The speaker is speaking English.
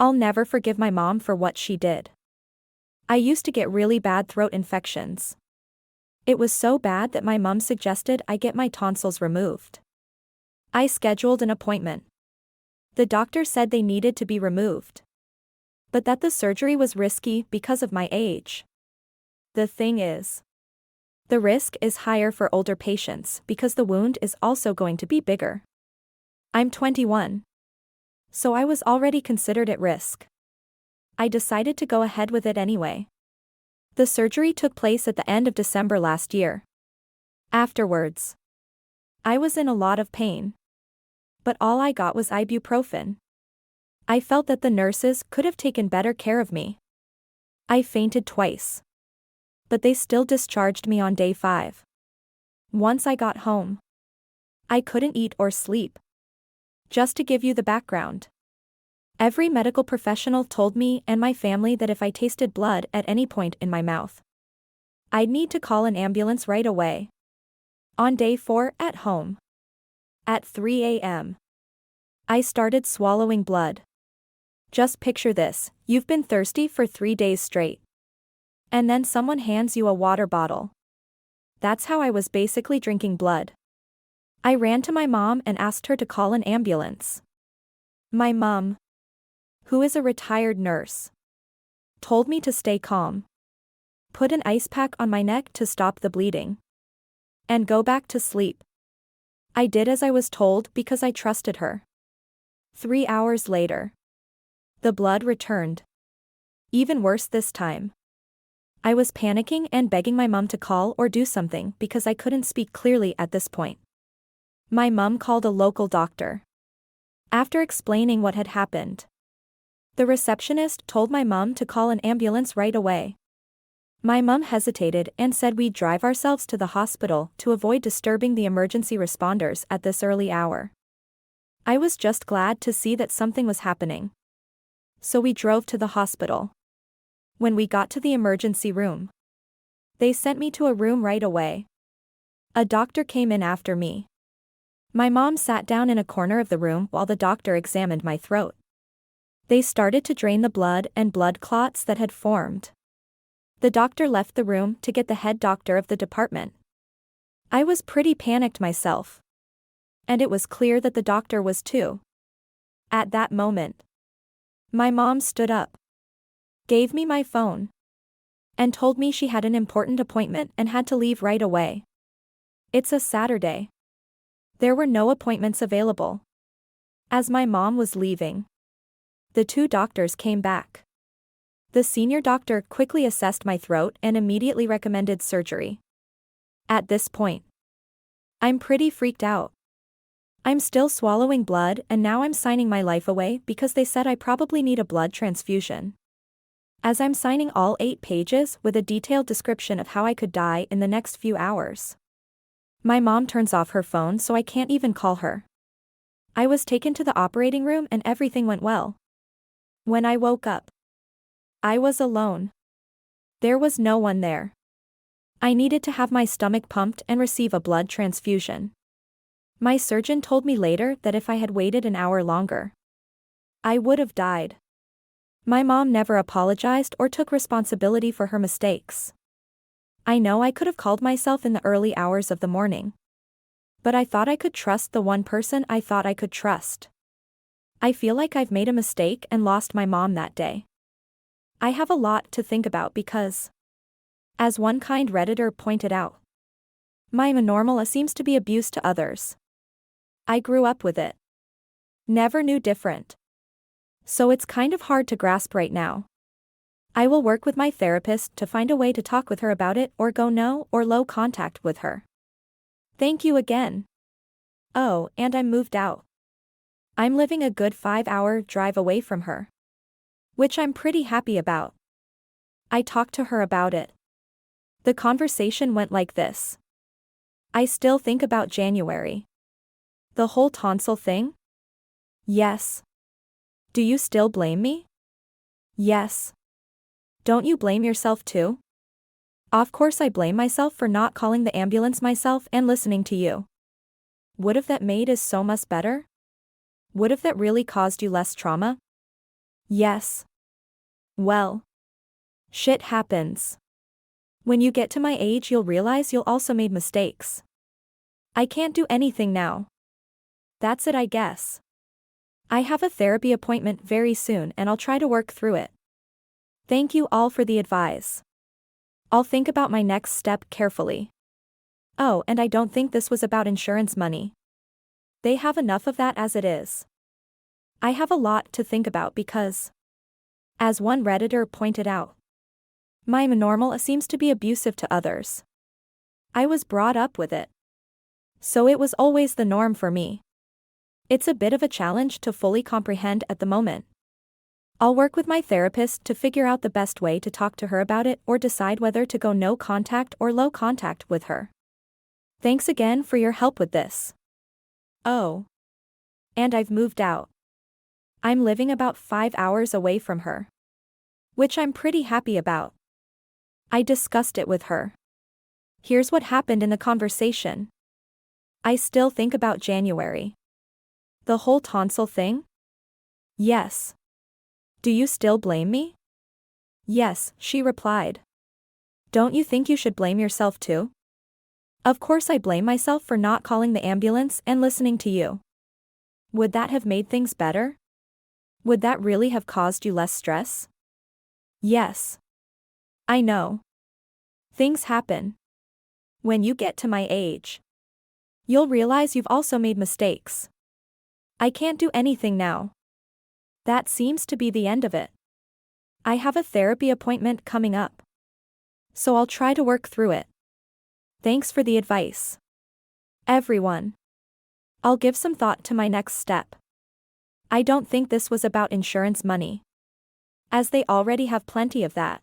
I'll never forgive my mom for what she did. I used to get really bad throat infections. It was so bad that my mom suggested I get my tonsils removed. I scheduled an appointment. The doctor said they needed to be removed, but that the surgery was risky because of my age. The thing is, the risk is higher for older patients because the wound is also going to be bigger. I'm 21. So I was already considered at risk. I decided to go ahead with it anyway. The surgery took place at the end of December last year. Afterwards, I was in a lot of pain, but all I got was ibuprofen. I felt that the nurses could have taken better care of me. I fainted twice, but they still discharged me on day 5. Once I got home, I couldn't eat or sleep. Just to give you the background, every medical professional told me and my family that if I tasted blood at any point in my mouth, I'd need to call an ambulance right away. On day 4 at home, at 3 a.m., I started swallowing blood. Just picture this: you've been thirsty for 3 days straight, and then someone hands you a water bottle. That's how I was basically drinking blood. I ran to my mom and asked her to call an ambulance. My mom, who is a retired nurse, told me to stay calm, put an ice pack on my neck to stop the bleeding, and go back to sleep. I did as I was told because I trusted her. 3 hours later, the blood returned. Even worse this time. I was panicking and begging my mom to call or do something because I couldn't speak clearly at this point. My mom called a local doctor. After explaining what had happened, the receptionist told my mom to call an ambulance right away. My mom hesitated and said we'd drive ourselves to the hospital to avoid disturbing the emergency responders at this early hour. I was just glad to see that something was happening. So we drove to the hospital. When we got to the emergency room, they sent me to a room right away. A doctor came in after me. My mom sat down in a corner of the room while the doctor examined my throat. They started to drain the blood and blood clots that had formed. The doctor left the room to get the head doctor of the department. I was pretty panicked myself, and it was clear that the doctor was too. At that moment, my mom stood up, gave me my phone, and told me she had an important appointment and had to leave right away. It's a Saturday. There were no appointments available. As my mom was leaving, the 2 doctors came back. The senior doctor quickly assessed my throat and immediately recommended surgery. At this point, I'm pretty freaked out. I'm still swallowing blood and now I'm signing my life away because they said I probably need a blood transfusion. As I'm signing all 8 pages with a detailed description of how I could die in the next few hours, my mom turns off her phone so I can't even call her. I was taken to the operating room and everything went well. When I woke up, I was alone. There was no one there. I needed to have my stomach pumped and receive a blood transfusion. My surgeon told me later that if I had waited an hour longer, I would have died. My mom never apologized or took responsibility for her mistakes. I know I could have called myself in the early hours of the morning, but I thought I could trust the one person I thought I could trust. I feel like I've made a mistake and lost my mom that day. I have a lot to think about because, as one kind Redditor pointed out, my anormal seems to be abuse to others. I grew up with it. Never knew different. So it's kind of hard to grasp right now. I will work with my therapist to find a way to talk with her about it or go no or low contact with her. Thank you again. Oh, and I'm moved out. I'm living a good 5-hour drive away from her, which I'm pretty happy about. I talked to her about it. The conversation went like this. I still think about January. The whole tonsil thing? Yes. Do you still blame me? Yes. Don't you blame yourself too? Of course I blame myself for not calling the ambulance myself and listening to you. Would have that made it so much better? Would have that really caused you less trauma? Yes. Well, shit happens. When you get to my age, you'll realize you'll also made mistakes. I can't do anything now. That's it, I guess. I have a therapy appointment very soon and I'll try to work through it. Thank you all for the advice. I'll think about my next step carefully. Oh, and I don't think this was about insurance money. They have enough of that as it is. I have a lot to think about because, as one Redditor pointed out, my normal seems to be abusive to others. I was brought up with it, so it was always the norm for me. It's a bit of a challenge to fully comprehend at the moment. I'll work with my therapist to figure out the best way to talk to her about it or decide whether to go no contact or low contact with her. Thanks again for your help with this. Oh. And I've moved out. I'm living about 5 hours away from her, which I'm pretty happy about. I discussed it with her. Here's what happened in the conversation. I still think about January. The whole tonsil thing? Yes. Do you still blame me? Yes, she replied. Don't you think you should blame yourself too? Of course I blame myself for not calling the ambulance and listening to you. Would that have made things better? Would that really have caused you less stress? Yes. I know. Things happen. When you get to my age, you'll realize you've also made mistakes. I can't do anything now. That seems to be the end of it. I have a therapy appointment coming up, so I'll try to work through it. Thanks for the advice, everyone. I'll give some thought to my next step. I don't think this was about insurance money, as they already have plenty of that.